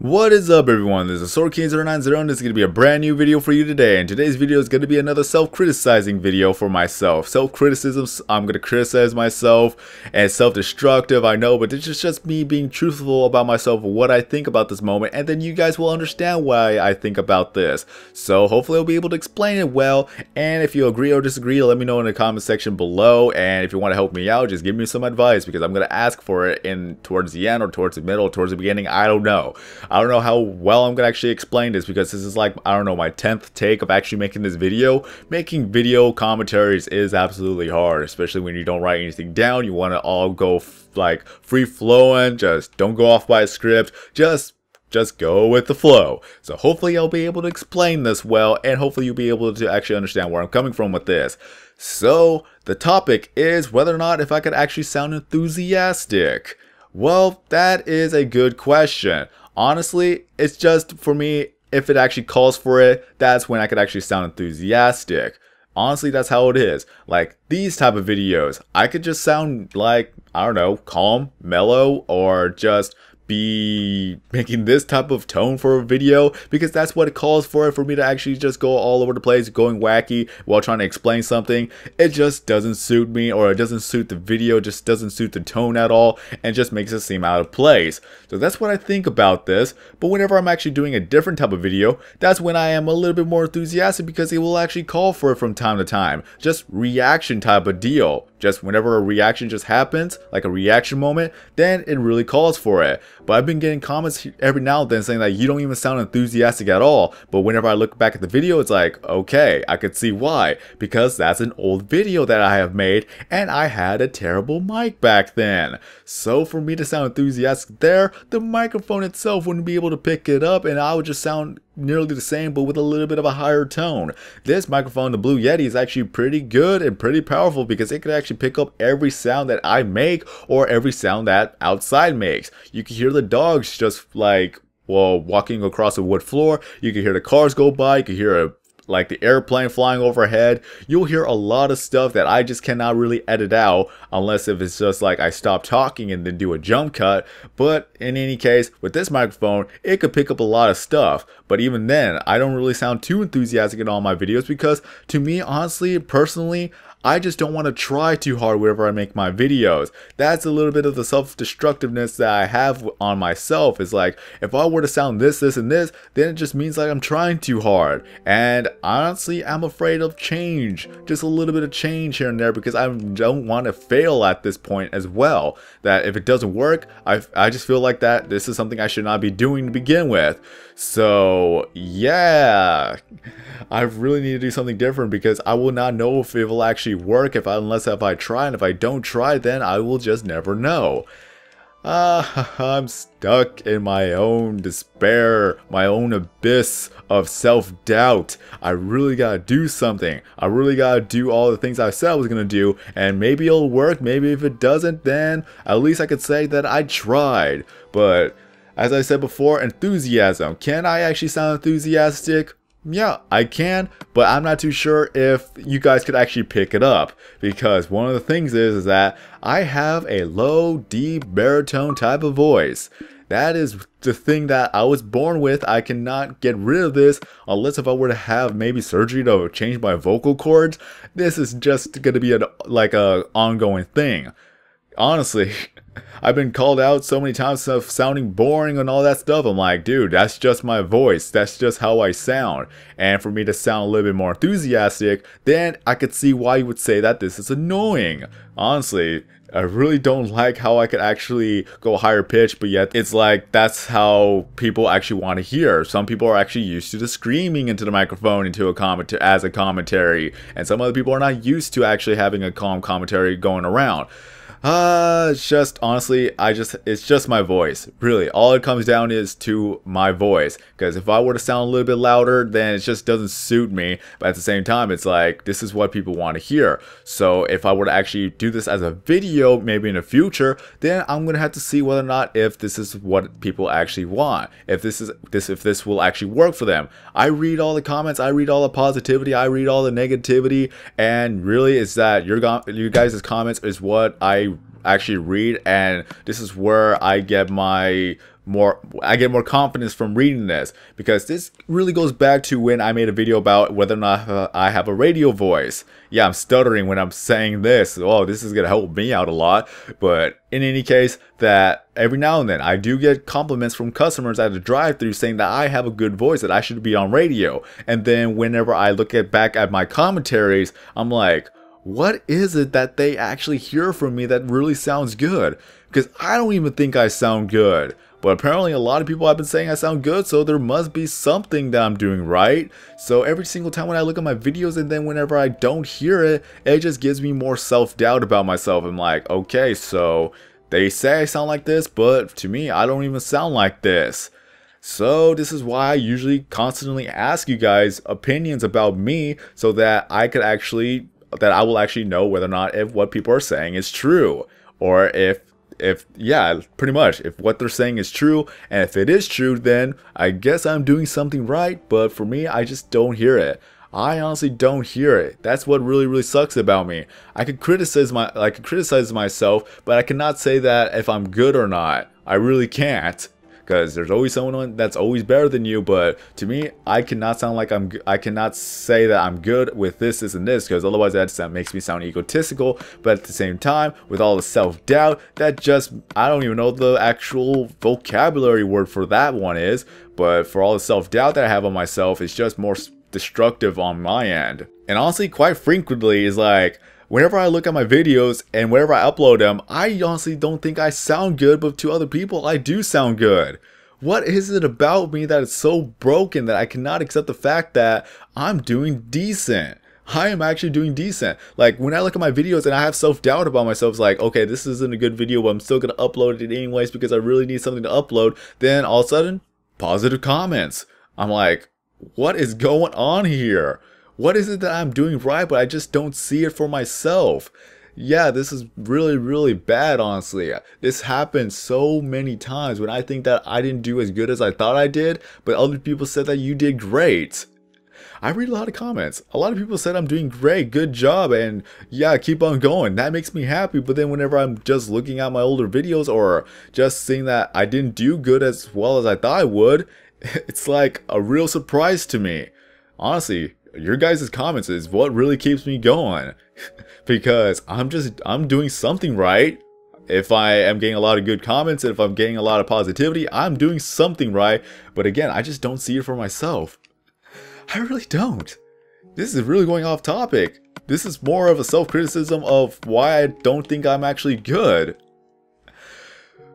What is up, everyone? This is SwordKing090 and this is going to be a brand new video for you today. And today's video is going to be another self-criticizing video for myself. Self-criticism, I'm going to criticize myself, and self-destructive, I know, but this is just me being truthful about myself, what I think about this moment, and then you guys will understand why I think about this. So hopefully I'll be able to explain it well, and if you agree or disagree, let me know in the comment section below, and if you want to help me out, just give me some advice, because I'm going to ask for it towards the end, or towards the middle, or towards the beginning, I don't know. I don't know how well I'm gonna actually explain this, because this is like, I don't know, my 10th take of actually making this video. Making video commentaries is absolutely hard, especially when you don't write anything down. You want to all go like free flowing, just don't go off by a script, just go with the flow. So hopefully I'll be able to explain this well, and hopefully you'll be able to actually understand where I'm coming from with this. So the topic is whether or not if I could actually sound enthusiastic. Well, that is a good question. Honestly, it's just, for me, if it actually calls for it, that's when I could actually sound enthusiastic. Honestly, that's how it is. Like, these type of videos, I could just sound like, I don't know, calm, mellow, or just be making this type of tone for a video, because that's what it calls for me to actually just go all over the place, going wacky while trying to explain something. It just doesn't suit me, or it doesn't suit the video, just doesn't suit the tone at all, and just makes it seem out of place. So that's what I think about this. But whenever I'm actually doing a different type of video, that's when I am a little bit more enthusiastic, because it will actually call for it from time to time. Just reaction type of deal. Just whenever a reaction just happens, like a reaction moment, then it really calls for it. But I've been getting comments every now and then saying that you don't even sound enthusiastic at all. But whenever I look back at the video, it's like, okay, I could see why. Because that's an old video that I have made, and I had a terrible mic back then. So for me to sound enthusiastic there, the microphone itself wouldn't be able to pick it up, and I would just sound nearly the same, but with a little bit of a higher tone. This microphone, the Blue Yeti, is actually pretty good and pretty powerful, because it can actually pick up every sound that I make, or every sound that outside makes. You can hear the dogs just like, well, walking across a wood floor. You can hear the cars go by. You can hear like the airplane flying overhead. You'll hear a lot of stuff that I just cannot really edit out, unless if it's just like I stop talking and then do a jump cut. But in any case, with this microphone, it could pick up a lot of stuff. But even then, I don't really sound too enthusiastic in all my videos, because to me, honestly, personally, I just don't want to try too hard whenever I make my videos. That's a little bit of the self-destructiveness that I have on myself. Is like, if I were to sound this, and this, then it just means like I'm trying too hard. And honestly, I'm afraid of change. Just a little bit of change here and there, because I don't want to fail at this point as well. That if it doesn't work, I just feel like that this is something I should not be doing to begin with. So yeah, I really need to do something different, because I will not know if it will actually work unless I try, and if I don't try, then I will just never know. I'm stuck in my own despair, my own abyss of self-doubt. I really gotta do something. I really gotta do all the things I said I was gonna do, and maybe it'll work. Maybe if it doesn't, then at least I could say that I tried. But as I said before, enthusiasm. Can I actually sound enthusiastic? Yeah, I can, but I'm not too sure if you guys could actually pick it up, because one of the things is that I have a low, deep, baritone type of voice. That is the thing that I was born with. I cannot get rid of this unless if I were to have maybe surgery to change my vocal cords. This is just going to be like a ongoing thing. Honestly, I've been called out so many times of sounding boring and all that stuff. I'm like, dude, that's just my voice. That's just how I sound. And for me to sound a little bit more enthusiastic, then I could see why you would say that this is annoying. Honestly, I really don't like how I could actually go higher pitch, but yet it's like that's how people actually want to hear. Some people are actually used to the screaming into the microphone into as a commentary, and some other people are not used to actually having a calm commentary going around. It's just, honestly, it's just my voice. Really, all it comes down is to my voice. Because if I were to sound a little bit louder, then it just doesn't suit me. But at the same time, it's like, this is what people want to hear. So if I were to actually do this as a video, maybe in the future, then I'm going to have to see whether or not if this is what people actually want. If this will actually work for them. I read all the comments, I read all the positivity, I read all the negativity, and really it's that your guys' comments is what I actually read, and this is where I get my I get more confidence from reading this, because this really goes back to when I made a video about whether or not I have a radio voice. Yeah, I'm stuttering when I'm saying this. Oh, this is gonna help me out a lot. But in any case, that every now and then I do get compliments from customers at the drive-thru saying that I have a good voice, that I should be on radio. And then whenever I look back at my commentaries, I'm like, what is it that they actually hear from me that really sounds good? Because I don't even think I sound good. But apparently a lot of people have been saying I sound good, so there must be something that I'm doing right. So every single time when I look at my videos, and then whenever I don't hear it, it just gives me more self-doubt about myself. I'm like, okay, so they say I sound like this, but to me, I don't even sound like this. So this is why I usually constantly ask you guys opinions about me, so that I will actually know whether or not if what people are saying is true, or if yeah, pretty much if what they're saying is true. And if it is true, then I guess I'm doing something right. But for me, I just don't hear it. I honestly don't hear it. That's what really sucks about me. I could criticize myself, but I cannot say that if I'm good or not. I really can't. Because there's always someone that's always better than you. But to me, I cannot sound like I cannot say that I'm good with this and this, because otherwise that makes me sound egotistical. But at the same time, with all the self-doubt, that just, I don't even know the actual vocabulary word for that one is. But for all the self-doubt that I have on myself, it's just more destructive on my end. And honestly, quite frequently is like, whenever I look at my videos and whenever I upload them, I honestly don't think I sound good, but to other people, I do sound good. What is it about me that is so broken that I cannot accept the fact that I'm doing decent? I am actually doing decent. Like, when I look at my videos and I have self-doubt about myself, it's like, okay, this isn't a good video, but I'm still going to upload it anyways because I really need something to upload. Then all of a sudden, positive comments. I'm like, what is going on here? What is it that I'm doing right, but I just don't see it for myself? Yeah, this is really bad, honestly. This happens so many times when I think that I didn't do as good as I thought I did, but other people said that you did great. I read a lot of comments. A lot of people said I'm doing great, good job, and yeah, keep on going. That makes me happy. But then whenever I'm just looking at my older videos or just seeing that I didn't do good as well as I thought I would, it's like a real surprise to me. Honestly, your guys' comments is what really keeps me going. Because I'm doing something right. If I am getting a lot of good comments, and if I'm getting a lot of positivity, I'm doing something right. But again, I just don't see it for myself. I really don't. This is really going off topic. This is more of a self-criticism of why I don't think I'm actually good.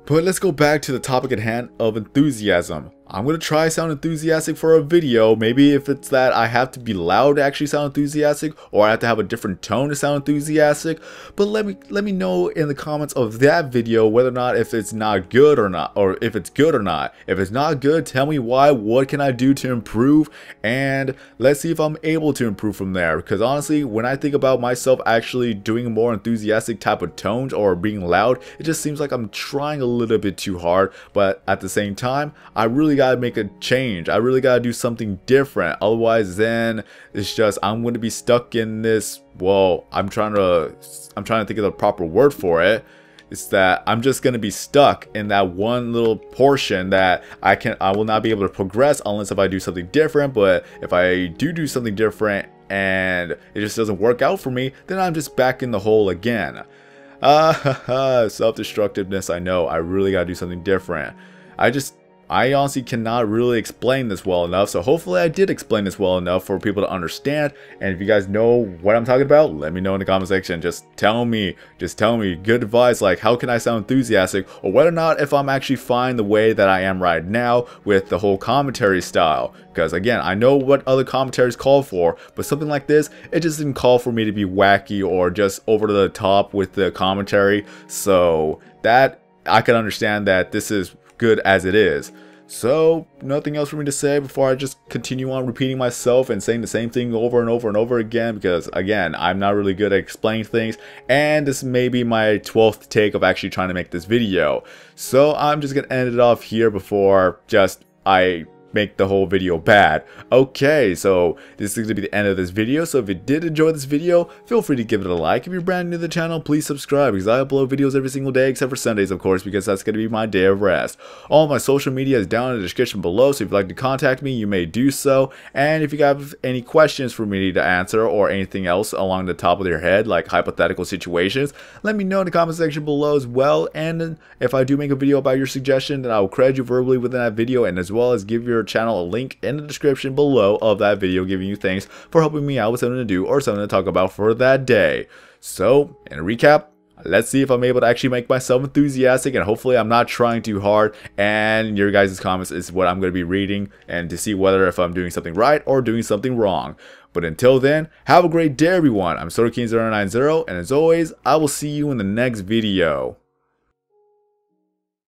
But let's go back to the topic at hand of enthusiasm. I'm going to try sound enthusiastic for a video. Maybe if it's that I have to be loud to actually sound enthusiastic, or I have to have a different tone to sound enthusiastic. But let me know in the comments of that video whether or not if it's not good or not, or if it's good or not. If it's not good, tell me why. What can I do to improve? And let's see if I'm able to improve from there. Because honestly, when I think about myself actually doing more enthusiastic type of tones or being loud, it just seems like I'm trying a little bit too hard. But at the same time, I really gotta make a change. I really gotta do something different. Otherwise, then it's just I'm gonna be stuck in this. Well, I'm trying to think of the proper word for it. It's that I'm just gonna be stuck in that one little portion that I will not be able to progress unless if I do something different. But if I do something different and it just doesn't work out for me, then I'm just back in the hole again. Self-destructiveness. I know. I really gotta do something different. I honestly cannot really explain this well enough, so hopefully I did explain this well enough for people to understand. And if you guys know what I'm talking about, let me know in the comment section. Just tell me good advice, like how can I sound enthusiastic, or whether or not if I'm actually fine the way that I am right now with the whole commentary style. Because again, I know what other commentaries call for, but something like this, it just didn't call for me to be wacky or just over the top with the commentary. So that I can understand that this is good as it is. So nothing else for me to say before I just continue on repeating myself and saying the same thing over and over and over again, because again, I'm not really good at explaining things, and this may be my 12th take of actually trying to make this video. So I'm just gonna end it off here before just I make the whole video bad. Okay, so this is going to be the end of this video. So if you did enjoy this video, feel free to give it a like. If you're brand new to the channel, please subscribe, because I upload videos every single day except for Sundays, of course, because that's going to be my day of rest. All my social media is down in the description below, so if you'd like to contact me, you may do so. And if you have any questions for me to answer or anything else along the top of your head, like hypothetical situations, let me know in the comment section below as well. And if I do make a video about your suggestion, then I will credit you verbally within that video, and as well as give your channel a link in the description below of that video, giving you thanks for helping me out with something to do or something to talk about for that day. So, in a recap, let's see if I'm able to actually make myself enthusiastic, and hopefully I'm not trying too hard, and your guys' comments is what I'm going to be reading and to see whether if I'm doing something right or doing something wrong. But until then, have a great day everyone. I'm AnsellDesign, and as always, I will see you in the next video.